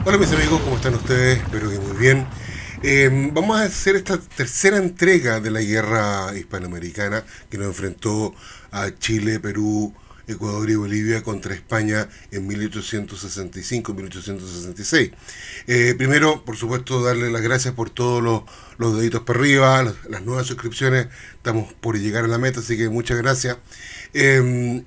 Hola mis amigos, ¿cómo están ustedes? Espero que muy bien. Vamos a hacer esta tercera entrega de la guerra hispanoamericana que nos enfrentó a Chile, Perú, Ecuador y Bolivia contra España en 1865-1866. Primero, por supuesto, darle las gracias por todos los deditos para arriba, las nuevas suscripciones. Estamos por llegar a la meta, así que muchas gracias. Y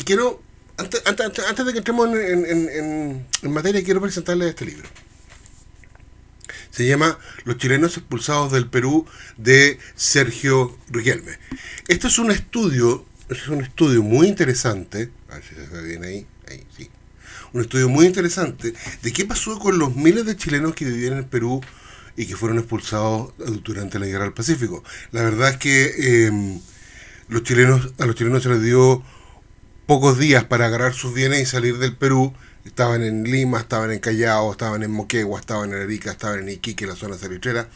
quiero antes de que entremos en materia, quiero presentarles este libro. Se llama Los chilenos expulsados del Perú, de Sergio Riquelme. Este es un estudio muy interesante. A ver si se ve bien ahí sí. Un estudio muy interesante de qué pasó con los miles de chilenos que vivían en el Perú y que fueron expulsados durante la Guerra del Pacífico. La verdad es que a los chilenos se les dio pocos días para agarrar sus bienes y salir del Perú. Estaban en Lima, estaban en Callao, estaban en Moquegua, estaban en Arica, estaban en Iquique, la zona salitrera.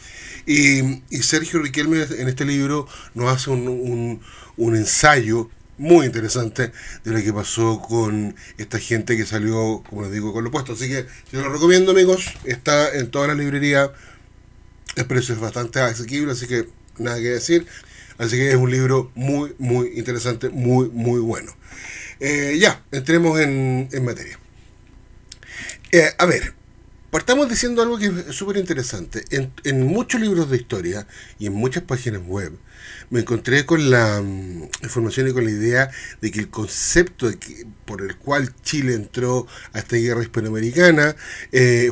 Y Sergio Riquelme en este libro nos hace un ensayo muy interesante de lo que pasó con esta gente que salió, como les digo, con lo puesto. Así que se lo recomiendo, amigos. Está en toda la librería. El precio es bastante asequible, así que nada que decir. Así que es un libro muy, muy interesante, muy, muy bueno. Ya, entremos en materia. A ver, partamos diciendo algo que es súper interesante. En muchos libros de historia y en muchas páginas web me encontré con la información y con la idea de que el concepto por el cual Chile entró a esta guerra hispanoamericana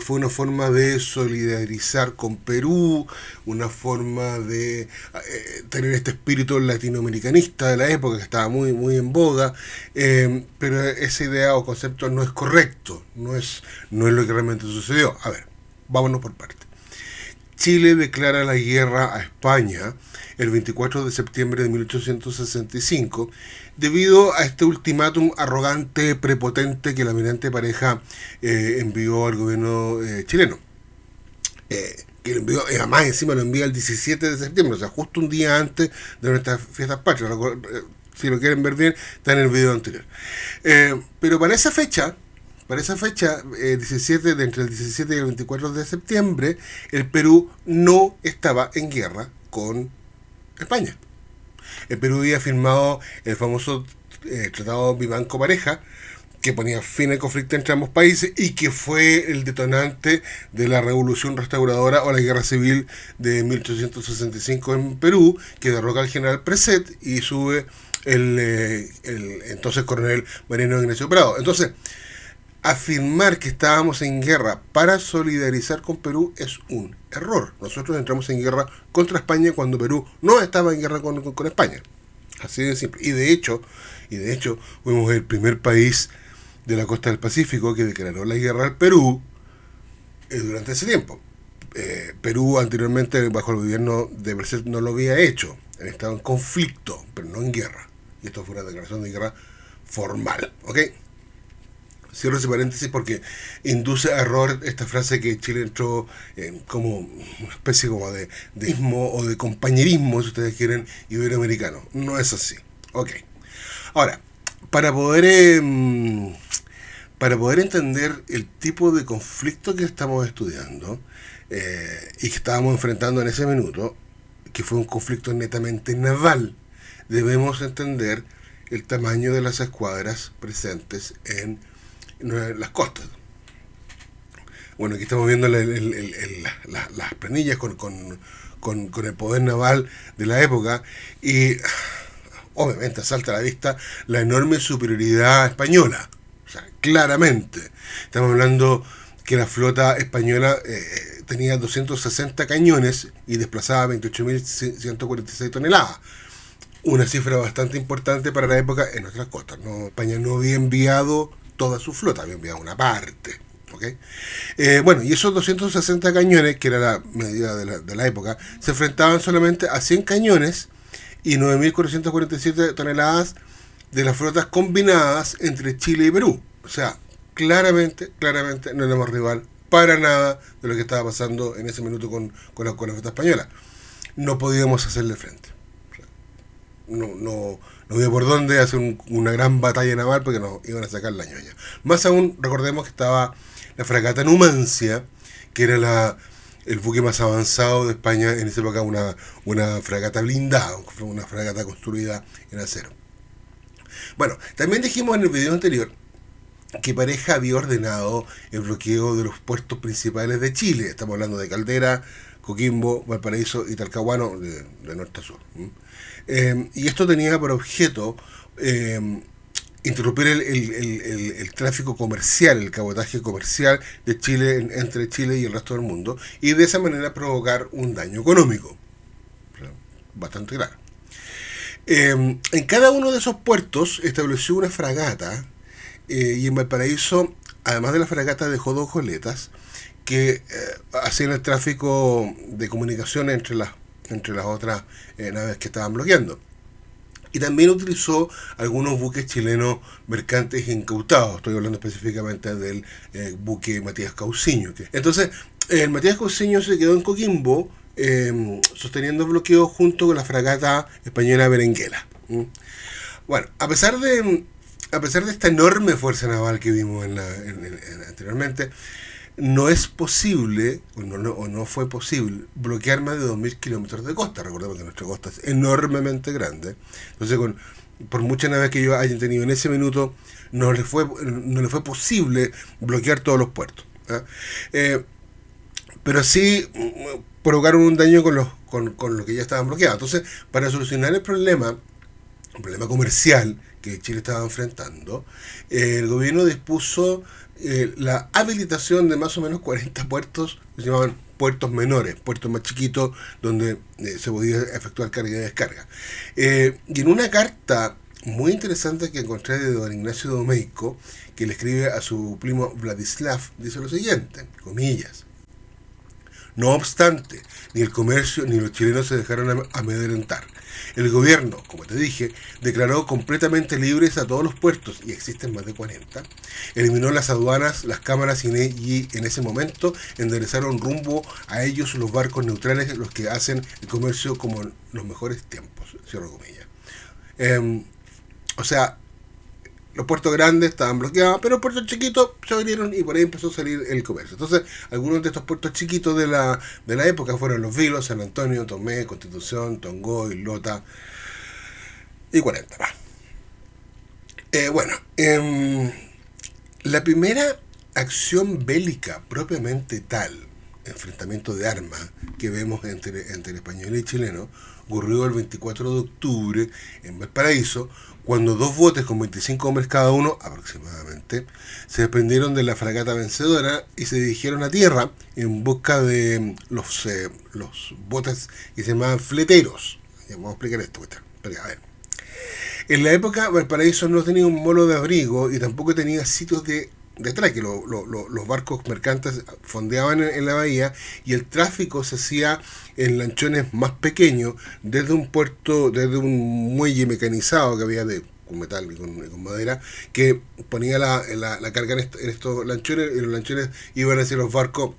fue una forma de solidarizar con Perú, una forma de tener este espíritu latinoamericanista de la época que estaba muy, muy en boga, pero esa idea o concepto no es correcto, no es lo que realmente sucedió. A ver, vámonos por partes. Chile declara la guerra a España el 24 de septiembre de 1865 debido a este ultimátum arrogante, prepotente que la almirante Pareja envió al gobierno chileno. Que lo envió, además encima lo envía el 17 de septiembre, o sea, justo un día antes de nuestras fiestas patrias. Si lo quieren ver bien, está en el video anterior. Pero para esa fecha, 17, entre el 17 y el 24 de septiembre, el Perú no estaba en guerra con España. El Perú había firmado el famoso Tratado Vivanco-Pareja, que ponía fin al conflicto entre ambos países y que fue el detonante de la revolución restauradora o la guerra civil de 1865 en Perú, que derroca al general Preset y sube el entonces coronel Mariano Ignacio Prado. Entonces, afirmar que estábamos en guerra para solidarizar con Perú es un error. Nosotros entramos en guerra contra España cuando Perú no estaba en guerra con España. Así de simple. Y de hecho, fuimos el primer país de la costa del Pacífico que declaró la guerra al Perú durante ese tiempo. Perú anteriormente, bajo el gobierno de Preset, no lo había hecho. Había estado en conflicto, pero no en guerra. Y esto fue una declaración de guerra formal. ¿Ok? Cierro ese paréntesis porque induce a error esta frase que Chile entró como una especie como de ismo o de compañerismo, si ustedes quieren, iberoamericano. No es así. Ok. Ahora, para poder, para poder entender el tipo de conflicto que estamos estudiando y que estábamos enfrentando en ese minuto, que fue un conflicto netamente naval, debemos entender el tamaño de las escuadras presentes en las costas. Bueno, aquí estamos viendo las planillas con el poder naval de la época y obviamente salta a la vista la enorme superioridad española. O sea, claramente. Estamos hablando que la flota española tenía 260 cañones y desplazaba 28.146 toneladas. Una cifra bastante importante para la época en nuestras costas. ¿No? España no había enviado toda su flota, había enviado una parte. ¿Okay? Bueno, y esos 260 cañones, que era la medida de la época, se enfrentaban solamente a 100 cañones y 9.447 toneladas de las flotas combinadas entre Chile y Perú. O sea, claramente no éramos rival para nada de lo que estaba pasando en ese minuto con la flota española. No podíamos hacerle frente. No había por dónde hacer una gran batalla naval porque nos iban a sacar la ñoña. Más aún, recordemos que estaba la fragata Numancia, que era el buque más avanzado de España en esa época, una fragata blindada, una fragata construida en acero. Bueno, también dijimos en el video anterior que Pareja había ordenado el bloqueo de los puertos principales de Chile. Estamos hablando de Caldera, Coquimbo, Valparaíso y Talcahuano, de norte a sur. Y esto tenía por objeto interrumpir el tráfico comercial, el cabotaje comercial de Chile entre Chile y el resto del mundo, y de esa manera provocar un daño económico. O sea, bastante claro. En cada uno de esos puertos estableció una fragata, y en Valparaíso, además de la fragata, dejó dos goletas que hacían el tráfico de comunicación entre las otras naves que estaban bloqueando. Y también utilizó algunos buques chilenos mercantes incautados. Estoy hablando específicamente del buque Matías Cauciño. Entonces, el Matías Cauciño se quedó en Coquimbo sosteniendo el bloqueo junto con la fragata española Berenguela. Bueno, a pesar de esta enorme fuerza naval que vimos anteriormente, no es posible, o no fue posible, bloquear más de 2.000 kilómetros de costa. Recordemos que nuestra costa es enormemente grande. Entonces, por muchas naves que ellos hayan tenido en ese minuto, no les fue posible bloquear todos los puertos. Pero sí provocaron un daño con lo que ya estaban bloqueados. Entonces, para solucionar el problema comercial que Chile estaba enfrentando, el gobierno dispuso la habilitación de más o menos 40 puertos que se llamaban puertos menores, puertos más chiquitos donde se podía efectuar carga y descarga. Y en una carta muy interesante que encontré de don Ignacio Domeyko, que le escribe a su primo Vladislav, dice lo siguiente, comillas: no obstante, ni el comercio ni los chilenos se dejaron amedrentar. El gobierno, como te dije, declaró completamente libres a todos los puertos, y existen más de 40. Eliminó las aduanas, las cámaras, y en ese momento enderezaron rumbo a ellos los barcos neutrales, los que hacen el comercio como en los mejores tiempos. Cierro comillas. O sea, los puertos grandes estaban bloqueados, pero los puertos chiquitos se abrieron y por ahí empezó a salir el comercio. Entonces, algunos de estos puertos chiquitos de la época fueron Los Vilos, San Antonio, Tomé, Constitución, Tongoy, Lota y 40. La primera acción bélica propiamente tal, enfrentamiento de armas que vemos entre el español y el chileno, ocurrió el 24 de octubre en Valparaíso, cuando dos botes con 25 hombres cada uno, aproximadamente, se desprendieron de la fragata vencedora y se dirigieron a tierra en busca de los botes que se llamaban fleteros. Ya vamos a explicar esto. A ver. En la época, Valparaíso no tenía un molo de abrigo y tampoco tenía sitios de atraque. Los barcos mercantes fondeaban en la bahía y el tráfico se hacía en lanchones más pequeños desde un muelle mecanizado que había con metal y con madera, que ponía la carga en estos lanchones, y los lanchones iban hacia los barcos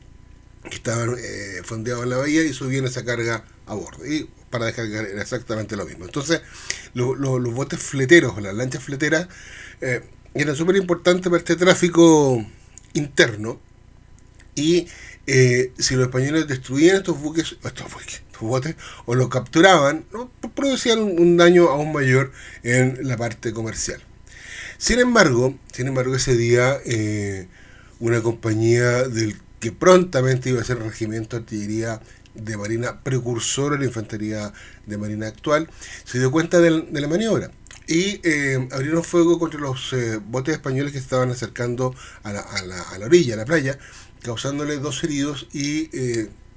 que estaban fondeados en la bahía y subían esa carga a bordo. Y para descargar era exactamente lo mismo. Entonces, los botes fleteros o las lanchas fleteras eran súper importantes para este tráfico interno. Y si los españoles destruían estos botes, o los capturaban, ¿no?, producían un daño aún mayor en la parte comercial. Sin embargo, ese día una compañía que prontamente iba a ser el regimiento de artillería de marina precursor a la infantería de marina actual, se dio cuenta de la maniobra y abrieron fuego contra los botes españoles que estaban acercando a la orilla, a la playa, causándole 2 heridos y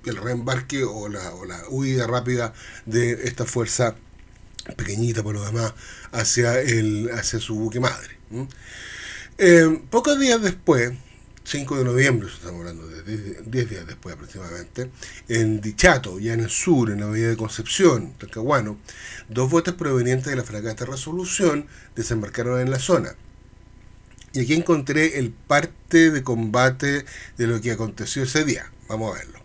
el reembarque o la huida rápida de esta fuerza pequeñita por lo demás hacia su buque madre. Pocos días después, 5 de noviembre, estamos hablando de 10 días después aproximadamente, en Dichato, ya en el sur, en la bahía de Concepción, Talcahuano, 2 botes provenientes de la fragata Resolución desembarcaron en la zona. Y aquí encontré el parte de combate de lo que aconteció ese día. Vamos a verlo.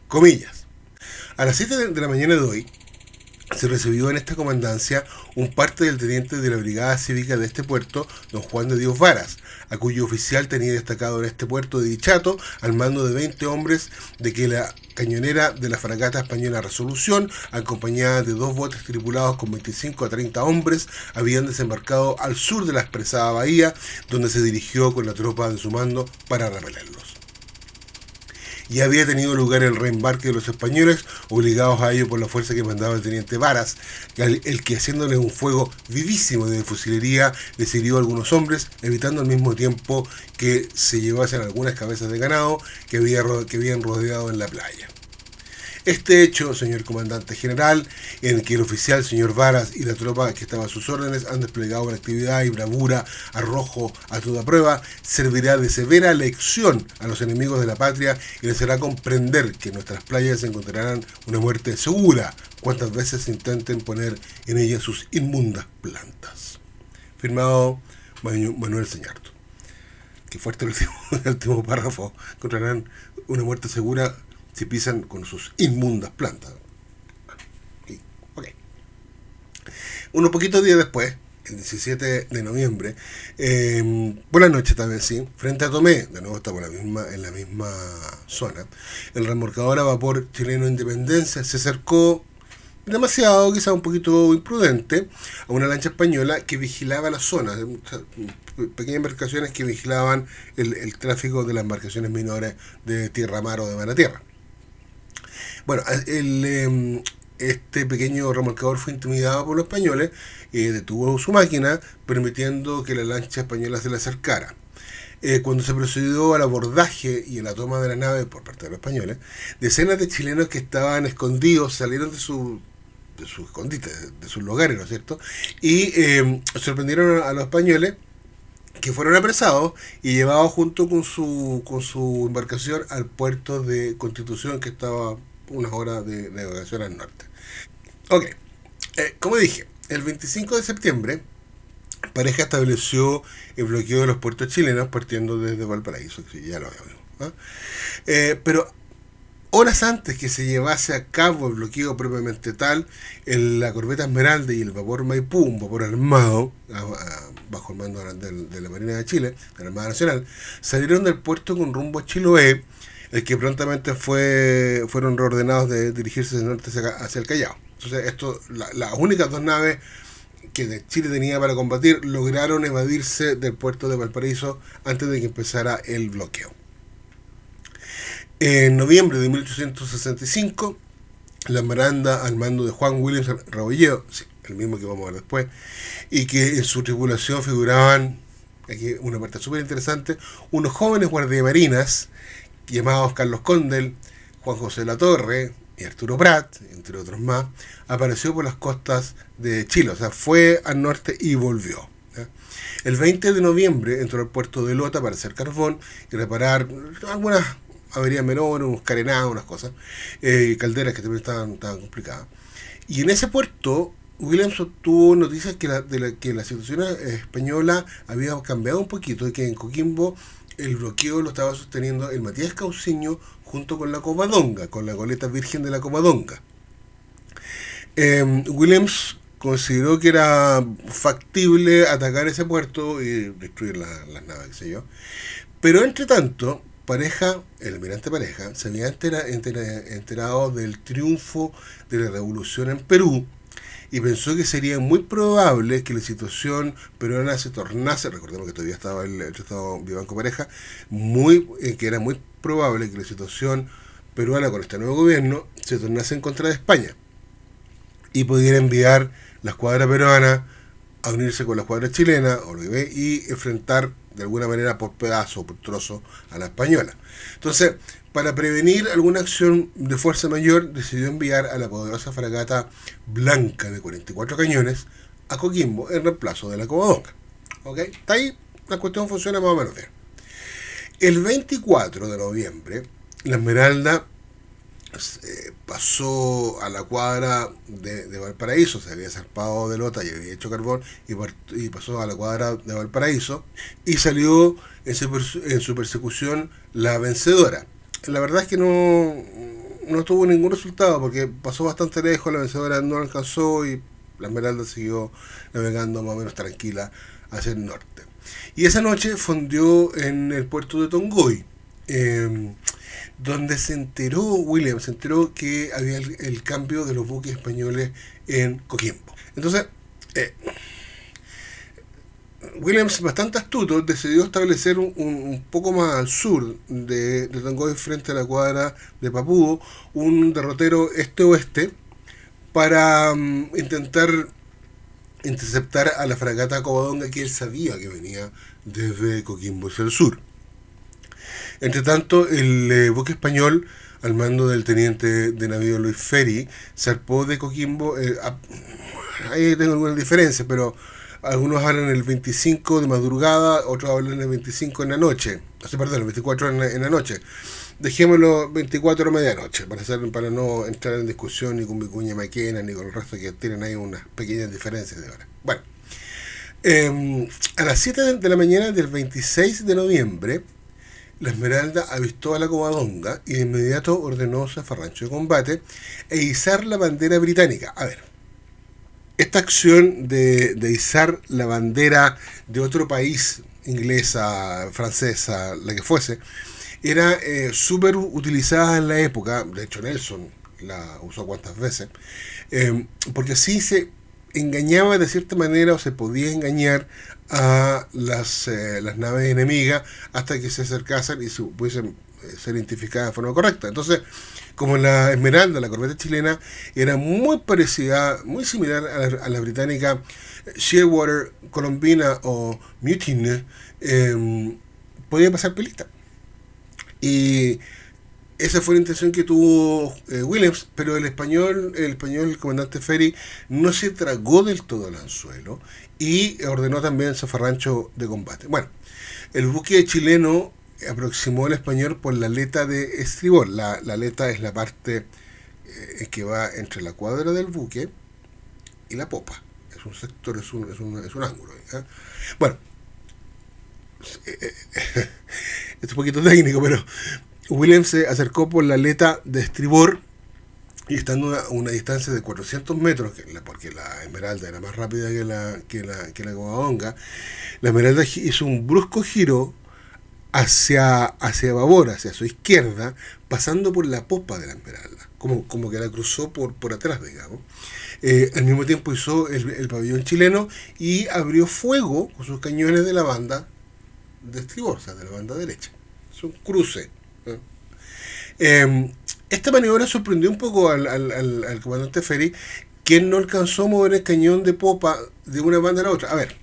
Comillas. A las 7 de la mañana de hoy, se recibió en esta comandancia un parte del teniente de la brigada cívica de este puerto, don Juan de Dios Varas, a cuyo oficial tenía destacado en este puerto de Dichato al mando de 20 hombres, de que la cañonera de la fragata española Resolución, acompañada de 2 botes tripulados con 25 a 30 hombres, habían desembarcado al sur de la expresada bahía, donde se dirigió con la tropa de su mando para repelerlos. Ya había tenido lugar el reembarque de los españoles, obligados a ello por la fuerza que mandaba el teniente Varas, el que, haciéndoles un fuego vivísimo de fusilería, les hirió a algunos hombres, evitando al mismo tiempo que se llevasen algunas cabezas de ganado que habían rodeado en la playa. Este hecho, señor comandante general, en el que el oficial, señor Varas, y la tropa que estaba a sus órdenes han desplegado una actividad y bravura, arrojo a toda prueba, servirá de severa lección a los enemigos de la patria y les hará comprender que en nuestras playas encontrarán una muerte segura cuantas veces intenten poner en ellas sus inmundas plantas. Firmado Manuel Señarto. Qué fuerte el último párrafo. Encontrarán una muerte segura si pisan con sus inmundas plantas. Okay. Unos poquitos días después, el 17 de noviembre, por la noche también sí, frente a Tomé, de nuevo estamos en la misma zona, el remolcador a vapor chileno Independencia se acercó demasiado, quizá un poquito imprudente, a una lancha española que vigilaba la zona, pequeñas embarcaciones que vigilaban el tráfico de las embarcaciones menores de tierra mar o de mar a tierra. Bueno, este pequeño remolcador fue intimidado por los españoles, detuvo su máquina, permitiendo que la lancha española se le acercara. Cuando se procedió al abordaje y a la toma de la nave por parte de los españoles, decenas de chilenos que estaban escondidos salieron de su escondite, de sus lugares, ¿no es cierto? Y sorprendieron a los españoles, que fueron apresados y llevados junto con su embarcación al puerto de Constitución, que estaba unas horas de navegación al norte. Ok, como dije, el 25 de septiembre, Pareja estableció el bloqueo de los puertos chilenos partiendo desde Valparaíso, que ya lo habíamos. Pero horas antes que se llevase a cabo el bloqueo propiamente tal, la corbeta Esmeralda y el vapor Maipú, un vapor armado, bajo el mando de la Marina de Chile, de la Armada Nacional, salieron del puerto con rumbo a Chiloé, el que prontamente fueron reordenados de dirigirse del norte hacia el Callao. Entonces, las únicas 2 naves que Chile tenía para combatir lograron evadirse del puerto de Valparaíso antes de que empezara el bloqueo. En noviembre de 1865, la Esmeralda, al mando de Juan Williams Rebolledo, sí, el mismo que vamos a ver después, y que en su tripulación figuraban, aquí una parte súper interesante, unos jóvenes guardiamarinas llamados Carlos Condel, Juan José Latorre y Arturo Prat, entre otros más, apareció por las costas de Chile, o sea, fue al norte y volvió. El 20 de noviembre entró al puerto de Lota para hacer carbón y reparar algunas averías menores, unos carenados, unas cosas, calderas que también estaban complicadas. Y en ese puerto, Williams obtuvo noticias que la situación española había cambiado un poquito y que en Coquimbo el bloqueo lo estaba sosteniendo el Matías Cauciño junto con la Covadonga, con la goleta Virgen de la Covadonga. Williams consideró que era factible atacar ese puerto y destruir las naves, qué sé yo. Pero entre tanto, el almirante Pareja, se había enterado del triunfo de la revolución en Perú y pensó que sería muy probable que la situación peruana se tornase, recordemos que todavía estaba el Tratado Vivanco-Pareja, que era muy probable que la situación peruana con este nuevo gobierno se tornase en contra de España y pudiera enviar la escuadra peruana a unirse con la escuadra chilena y enfrentar de alguna manera por pedazo o por trozo a la española. Entonces, para prevenir alguna acción de fuerza mayor, decidió enviar a la poderosa fragata Blanca de 44 cañones a Coquimbo en reemplazo de la Covadonga. ¿Ok? Está ahí, la cuestión funciona más o menos bien. El 24 de noviembre, la Esmeralda pasó a la cuadra de Valparaíso, se había zarpado de Lota y había hecho carbón y pasó a la cuadra de Valparaíso y salió en su persecución la vencedora. La verdad es que no no tuvo ningún resultado porque pasó bastante lejos, la vencedora no alcanzó y la Esmeralda siguió navegando más o menos tranquila hacia el norte. Y esa noche fondió en el puerto de Tongoy, donde Williams se enteró que había el cambio de los buques españoles en Coquimbo. Entonces, Williams, bastante astuto, decidió establecer un poco más al sur de Tongoy, frente a la cuadra de Papúo, un derrotero este-oeste para intentar interceptar a la fragata Covadonga, que él sabía que venía desde Coquimbo hacia el sur. Entre tanto, el buque español, al mando del teniente de navío Luis Ferry, zarpó de Coquimbo. Ahí tengo algunas diferencias, pero algunos hablan el 25 de madrugada, otros hablan el 25 en la noche. Perdón, el 24 en la noche. Dejémoslo 24 a medianoche, para no entrar en discusión ni con Vicuña Maquena ni con el resto, que tienen ahí unas pequeñas diferencias de hora. Bueno, a las 7 de la mañana del 26 de noviembre, la Esmeralda avistó a la Covadonga y de inmediato ordenó zafarrancho de combate e izar la bandera británica. A ver, esta acción de izar la bandera de otro país, inglesa, francesa, la que fuese, era súper utilizada en la época. De hecho, Nelson la usó cuantas veces, porque así se engañaba de cierta manera, o se podía engañar a las naves enemigas hasta que se acercasen y pudiesen ser identificadas de forma correcta. Entonces, como la Esmeralda, la corbeta chilena, era muy parecida, muy similar a la británica Shearwater, Colombina o Mutiny, podía pasar pelita. Y esa fue la intención que tuvo Williams, pero el comandante Ferry, no se tragó del todo el anzuelo y ordenó también zafarrancho de combate. Bueno, el buque chileno aproximó al español por la aleta de estribor. La aleta es la parte que va entre la cuadra del buque y la popa. Es un sector, es un ángulo. ¿eh? Bueno, es un poquito técnico, pero Williams se acercó por la aleta de estribor y estando a una distancia de 400 metros, porque la Esmeralda era más rápida que la Covadonga, la Esmeralda hizo un brusco giro hacia babor, hacia su izquierda, pasando por la popa de la Esmeralda, como que la cruzó por atrás, digamos. Al mismo tiempo hizo el pabellón chileno y abrió fuego con sus cañones de la banda de estribor, o sea, de la banda derecha. Es un cruce. Esta maniobra sorprendió un poco al comandante Ferry, quien no alcanzó a mover el cañón de popa de una banda a la otra. A ver,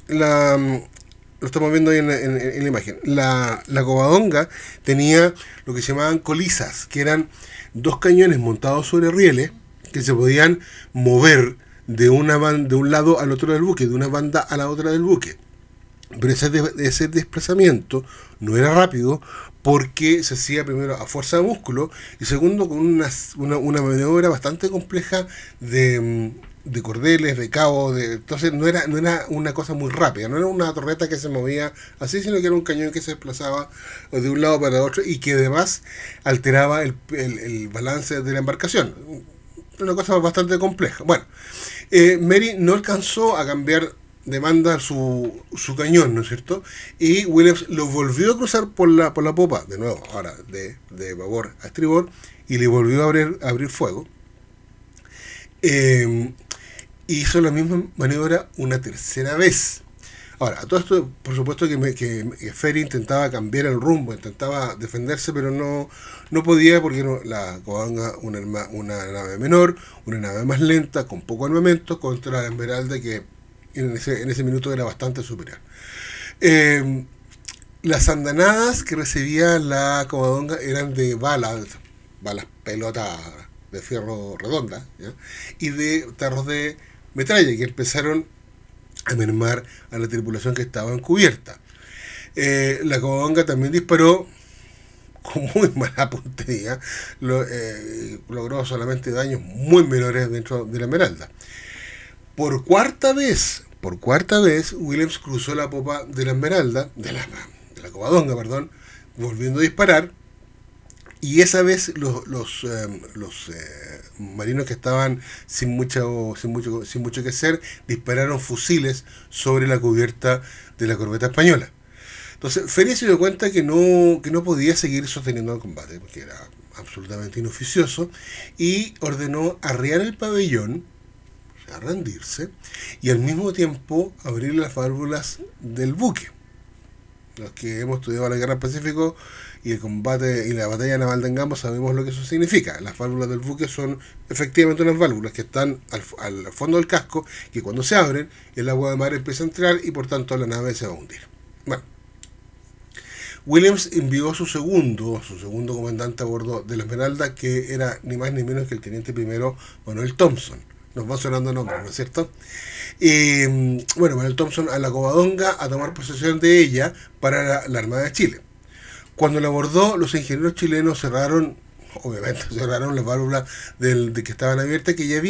lo estamos viendo ahí en la imagen. La Covadonga tenía lo que se llamaban colizas, que eran dos cañones montados sobre rieles que se podían mover de un lado al otro del buque, de una banda a la otra del buque. Pero ese desplazamiento no era rápido porque se hacía primero a fuerza de músculo y segundo con una maniobra bastante compleja de cordeles, de cabos. Entonces no era una cosa muy rápida, no era una torreta que se movía así, sino que era un cañón que se desplazaba de un lado para otro y que además alteraba el balance de la embarcación. Una cosa bastante compleja. Bueno, Mary no alcanzó a cambiar de banda su cañón, ¿no es cierto? Y Williams lo volvió a cruzar por la popa, de nuevo, ahora de babor a estribor, y le volvió a abrir fuego. Hizo la misma maniobra una tercera vez. Ahora, a todo esto, por supuesto que Ferry intentaba cambiar el rumbo, intentaba defenderse, pero no podía porque la Covadonga, una nave menor, una nave más lenta, con poco armamento, contra la Esmeralda, que en ese minuto era bastante superior. Las andanadas que recibía la Covadonga eran de balas pelotas de fierro redonda, ¿ya? Y de tarros de metralla que empezaron a mermar a la tripulación que estaba encubierta. La Covadonga también disparó con muy mala puntería, logró solamente daños muy menores dentro de la Esmeralda. Por cuarta vez, Williams cruzó la popa de la Esmeralda, de la Covadonga, perdón, volviendo a disparar, Y esa vez los marinos que estaban sin mucho que hacer dispararon fusiles sobre la cubierta de la corbeta española. Entonces, Feria se dio cuenta que no podía seguir sosteniendo el combate, porque era absolutamente inoficioso, y ordenó arriar el pabellón, o sea, rendirse, y al mismo tiempo abrir las válvulas del buque. Los que hemos estudiado la guerra del Pacífico y el combate y la batalla naval de Engamo sabemos lo que eso significa. Las válvulas del buque son efectivamente unas válvulas que están al fondo del casco, que cuando se abren el agua de mar empieza a entrar y por tanto la nave se va a hundir. Bueno, Williams envió a su segundo comandante a bordo de la Esmeralda, que era ni más ni menos que el teniente primero Manuel Thompson. Nos va sonando nombres, ¿no es cierto? Bueno, Manuel Thompson a la Covadonga a tomar posesión de ella para la Armada de Chile. Cuando la abordó, los ingenieros chilenos cerraron las válvulas de que estaban abiertas, que ya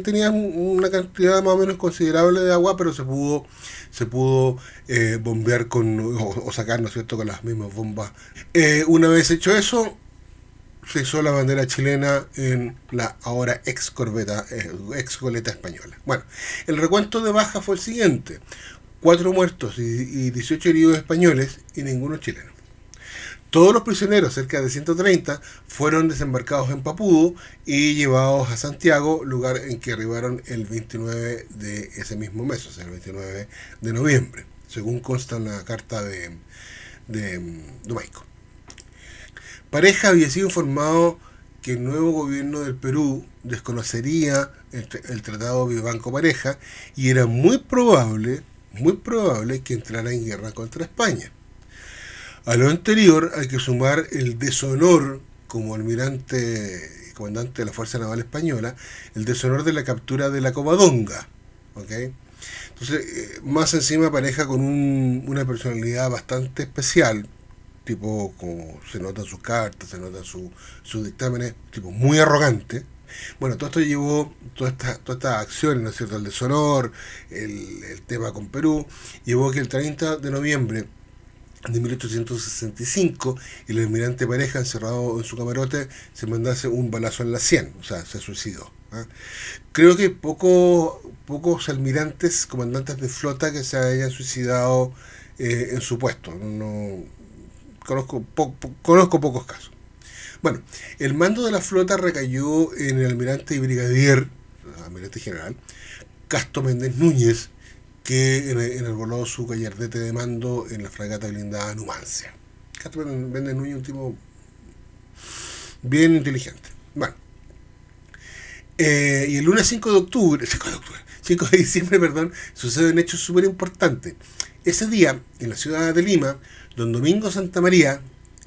tenían una cantidad más o menos considerable de agua, pero se pudo bombear o sacar, ¿no es cierto?, con las mismas bombas. Una vez hecho eso, se hizo la bandera chilena en la ahora ex goleta española. Bueno, el recuento de bajas fue el siguiente: 4 muertos y 18 heridos españoles y ninguno chileno. Todos los prisioneros, cerca de 130, fueron desembarcados en Papudo y llevados a Santiago, lugar en que arribaron el 29 de ese mismo mes, o sea, el 29 de noviembre, según consta en la carta de Domaico. Pareja había sido informado que el nuevo gobierno del Perú desconocería el tratado Vivanco-Pareja y era muy probable que entrara en guerra contra España. A lo anterior hay que sumar el deshonor como almirante y comandante de la Fuerza Naval Española, el deshonor de la captura de la Covadonga. ¿Okay? Entonces, más encima Pareja con una personalidad bastante especial, tipo, como se nota en sus cartas, se nota en sus dictámenes, tipo muy arrogante. Bueno, todo esto llevó, todas estas acciones, ¿no es cierto?, el deshonor, el tema con Perú, llevó que el 30 de noviembre de 1865 el almirante Pareja, encerrado en su camarote, se mandase un balazo en la sien, o sea, se suicidó. ¿eh? Creo que pocos almirantes, comandantes de flota que se hayan suicidado en su puesto. No conozco pocos casos. Bueno, el mando de la flota recayó en el almirante y brigadier, almirante general, Casto Méndez Núñez, que enarboló su gallardete de mando en la fragata blindada Numancia. Casto Méndez Núñez, un tipo bien inteligente. Bueno, y el lunes 5 de diciembre, sucede un hecho súper importante. Ese día, en la ciudad de Lima, don Domingo Santamaría,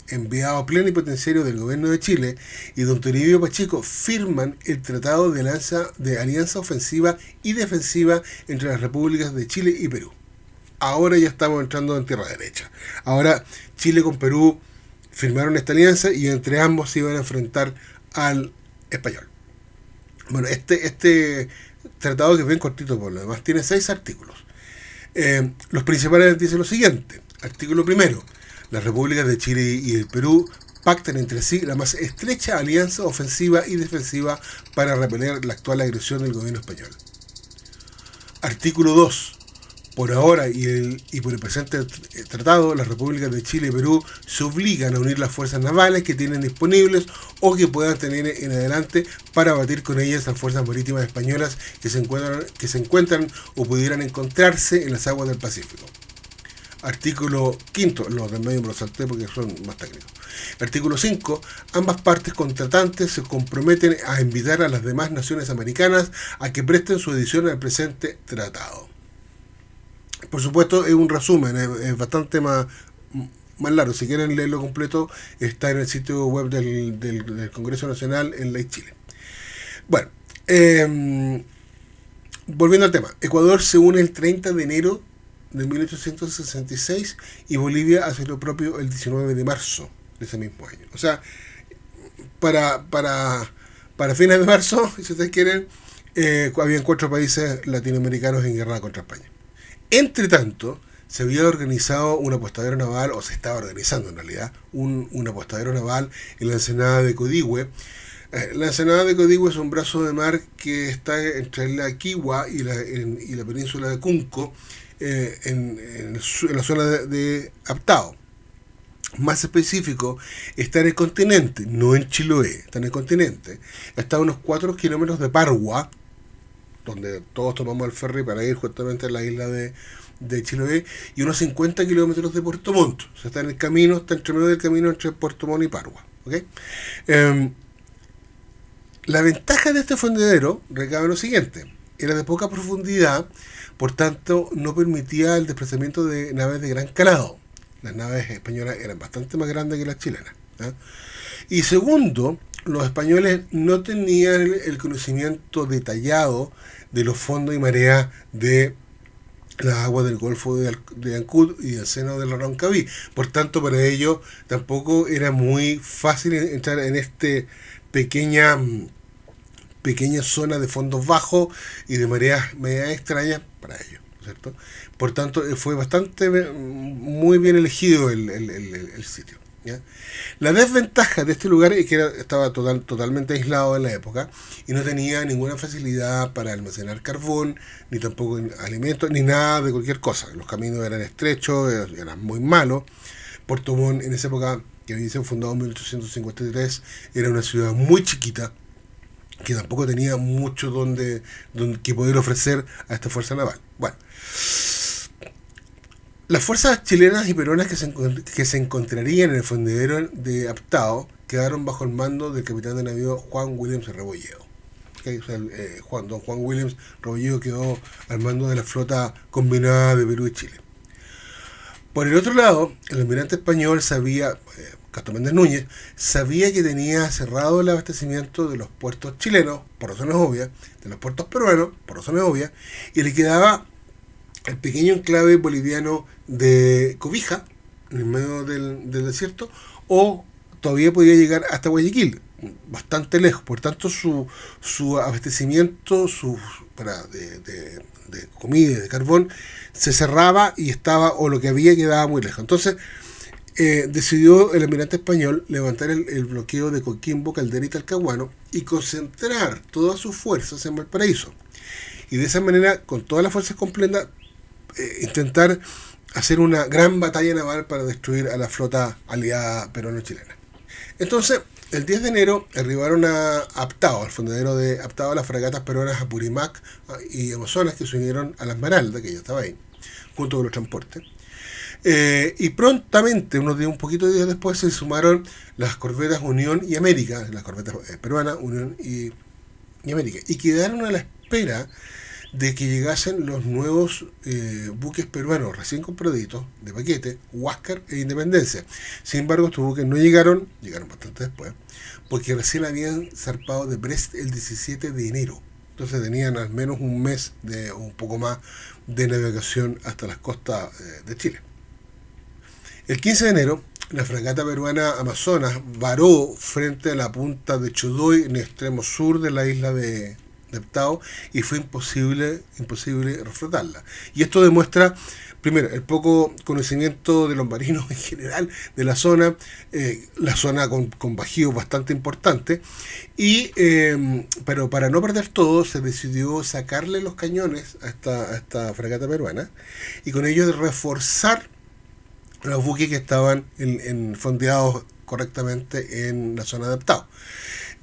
enviado plenipotenciario del gobierno de Chile, y don Toribio Pacheco firman el Tratado de Alianza Ofensiva y Defensiva entre las repúblicas de Chile y Perú. Ahora ya estamos entrando en tierra derecha. Ahora Chile con Perú firmaron esta alianza y entre ambos se iban a enfrentar al español. Bueno, este tratado, que es bien cortito por lo demás, tiene 6 artículos. Los principales dicen lo siguiente. Artículo primero: las repúblicas de Chile y el Perú pactan entre sí la más estrecha alianza ofensiva y defensiva para repeler la actual agresión del gobierno español. Artículo 2. Por ahora y por el presente tratado, las repúblicas de Chile y Perú se obligan a unir las fuerzas navales que tienen disponibles o que puedan tener en adelante para batir con ellas las fuerzas marítimas españolas que se encuentran o pudieran encontrarse en las aguas del Pacífico. Artículo 5, los del medio me los salté porque son más técnicos. Artículo 5. Ambas partes contratantes se comprometen a invitar a las demás naciones americanas a que presten su adhesión al presente tratado. Por supuesto, es un resumen, es bastante más largo. Si quieren leerlo completo, está en el sitio web del Congreso Nacional en Ley Chile. Bueno, volviendo al tema. Ecuador se une el 30 de enero de 1866 y Bolivia hace lo propio el 19 de marzo de ese mismo año. O sea, para fines de marzo, si ustedes quieren, habían 4 países latinoamericanos en guerra contra España. Entre tanto, se había organizado un apostadero naval, o se estaba organizando en realidad, un apostadero naval en la ensenada de Codigüe. La ensenada de Codigüe es un brazo de mar que está entre la Quigua y la península de Cunco, en la zona de Aptao. Más específico, está en el continente, no en Chiloé, está en el continente. Está a unos 4 kilómetros de Parua, donde todos tomamos el ferry para ir justamente a la isla de Chiloé, y unos 50 kilómetros de Puerto Montt. O sea, está en el camino, está entre medio del camino entre Puerto Montt y Parua. ¿Okay? La ventaja de este fondedero recaba en lo siguiente: era de poca profundidad, por tanto no permitía el desplazamiento de naves de gran calado. Las naves españolas eran bastante más grandes que las chilenas. Y segundo, los españoles no tenían el conocimiento detallado de los fondos y mareas de las aguas del Golfo de Ancud y del seno del Roncaví. Por tanto, para ellos tampoco era muy fácil entrar en este pequeña zona de fondos bajos y de mareas medias extrañas para ellos, ¿cierto? Por tanto, fue muy bien elegido el sitio, ¿ya? La desventaja de este lugar es que estaba totalmente aislado en la época y no tenía ninguna facilidad para almacenar carbón, ni tampoco alimentos, ni nada de cualquier cosa. Los caminos eran estrechos, eran muy malos. Puerto Montt, en esa época, que había sido fundado en 1853, era una ciudad muy chiquita, que tampoco tenía mucho donde que poder ofrecer a esta fuerza naval. Bueno, las fuerzas chilenas y peruanas que se encontrarían en el fondedero de Aptao quedaron bajo el mando del capitán de navío Juan Williams Rebolledo. ¿Okay? O sea, don Juan Williams Rebolledo quedó al mando de la flota combinada de Perú y Chile. Por el otro lado, el almirante español Castro Méndez Núñez, sabía que tenía cerrado el abastecimiento de los puertos chilenos, por razones obvias, de los puertos peruanos, por razones obvias, y le quedaba el pequeño enclave boliviano de Cobija, en el medio del desierto, o todavía podía llegar hasta Guayaquil, bastante lejos. Por tanto, su abastecimiento de comida y de carbón se cerraba y o lo que había quedaba muy lejos. Entonces, decidió el almirante español levantar el bloqueo de Coquimbo, Caldera y Talcahuano y concentrar todas sus fuerzas en Valparaíso. Y de esa manera, con todas las fuerzas completas, intentar hacer una gran batalla naval para destruir a la flota aliada peruano-chilena. Entonces, el 10 de enero arribaron a Aptao, al fondadero de Aptao, las fragatas peruanas Apurímac y Amazonas, que se unieron a la Esmeralda, que ya estaba ahí, junto con los transportes. Y prontamente, un poquito de días después, se sumaron las corbetas Unión y América, las corbetas peruanas, Unión y América, y quedaron a la espera de que llegasen los nuevos buques peruanos recién compraditos, de paquete, Huáscar e Independencia. Sin embargo, estos buques no llegaron bastante después, porque recién habían zarpado de Brest el 17 de enero. Entonces tenían al menos un mes, un poco más, de navegación hasta las costas de Chile. El 15 de enero, la fragata peruana Amazonas varó frente a la punta de Chodoy, en el extremo sur de la isla de Aptao, y fue imposible reflotarla. Y esto demuestra, primero, el poco conocimiento de los marinos en general de la zona con bajíos bastante importantes, pero para no perder todo, se decidió sacarle los cañones a esta fragata peruana, y con ello reforzar los buques que estaban fondeados correctamente en la zona de Aptao.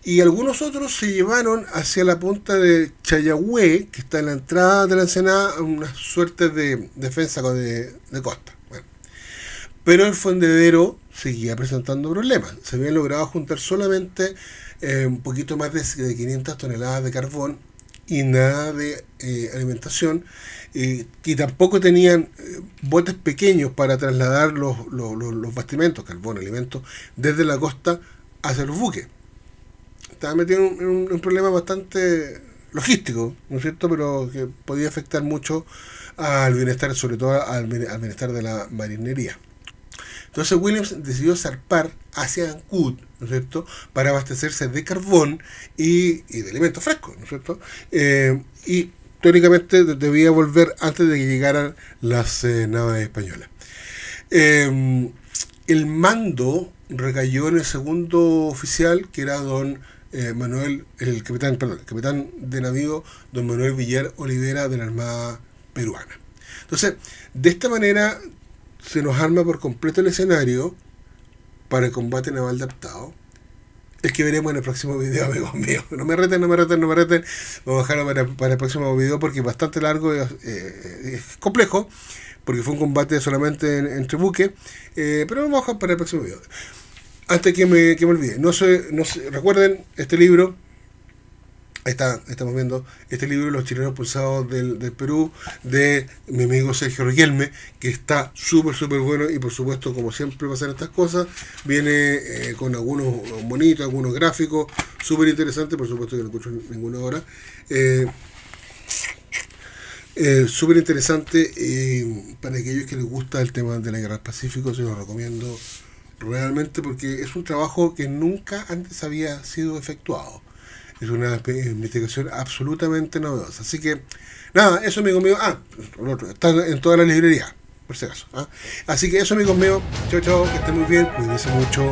Y algunos otros se llevaron hacia la punta de Chayagüe, que está en la entrada de la ensenada, una suerte de defensa de costa. Bueno. Pero el fondedero seguía presentando problemas. Se habían logrado juntar solamente un poquito más de 500 toneladas de carbón y nada de alimentación, y tampoco tenían botes pequeños para trasladar los bastimentos, carbón, alimentos, desde la costa hacia los buques. Estaba metido en un problema bastante logístico, ¿no es cierto?, pero que podía afectar mucho al bienestar, sobre todo al bienestar de la marinería. Entonces Williams decidió zarpar hacia Ancud, ¿no es cierto?, para abastecerse de carbón y de alimentos frescos, ¿no es cierto?, y teóricamente debía volver antes de que llegaran las naves españolas. El mando recayó en el segundo oficial, que era don Manuel, el capitán de navío, don Manuel Villar Olivera, de la Armada Peruana. Entonces, de esta manera se nos arma por completo el escenario para el combate naval adaptado. El que veremos en el próximo video, amigos míos. No me reten. Vamos a dejarlo para el próximo video porque es bastante largo, es complejo, porque fue un combate solamente entre buques, pero lo vamos a dejar para el próximo video. Antes que me olvide, recuerden este libro. Ahí está, estamos viendo este libro, Los chilenos pulsados del Perú, de mi amigo Sergio Riquelme, que está súper bueno, y por supuesto, como siempre pasan estas cosas, viene con algunos bonitos, algunos gráficos, súper interesantes, por supuesto que no escucho ninguna hora. Súper interesante para aquellos que les gusta el tema de la guerra del Pacífico, se los recomiendo realmente porque es un trabajo que nunca antes había sido efectuado. Es una investigación absolutamente novedosa. Así que, nada, eso, amigos míos. Lo otro, está en todas las librerías, por si acaso. Así que eso, amigos míos. Chao, que estén muy bien. Cuídense mucho.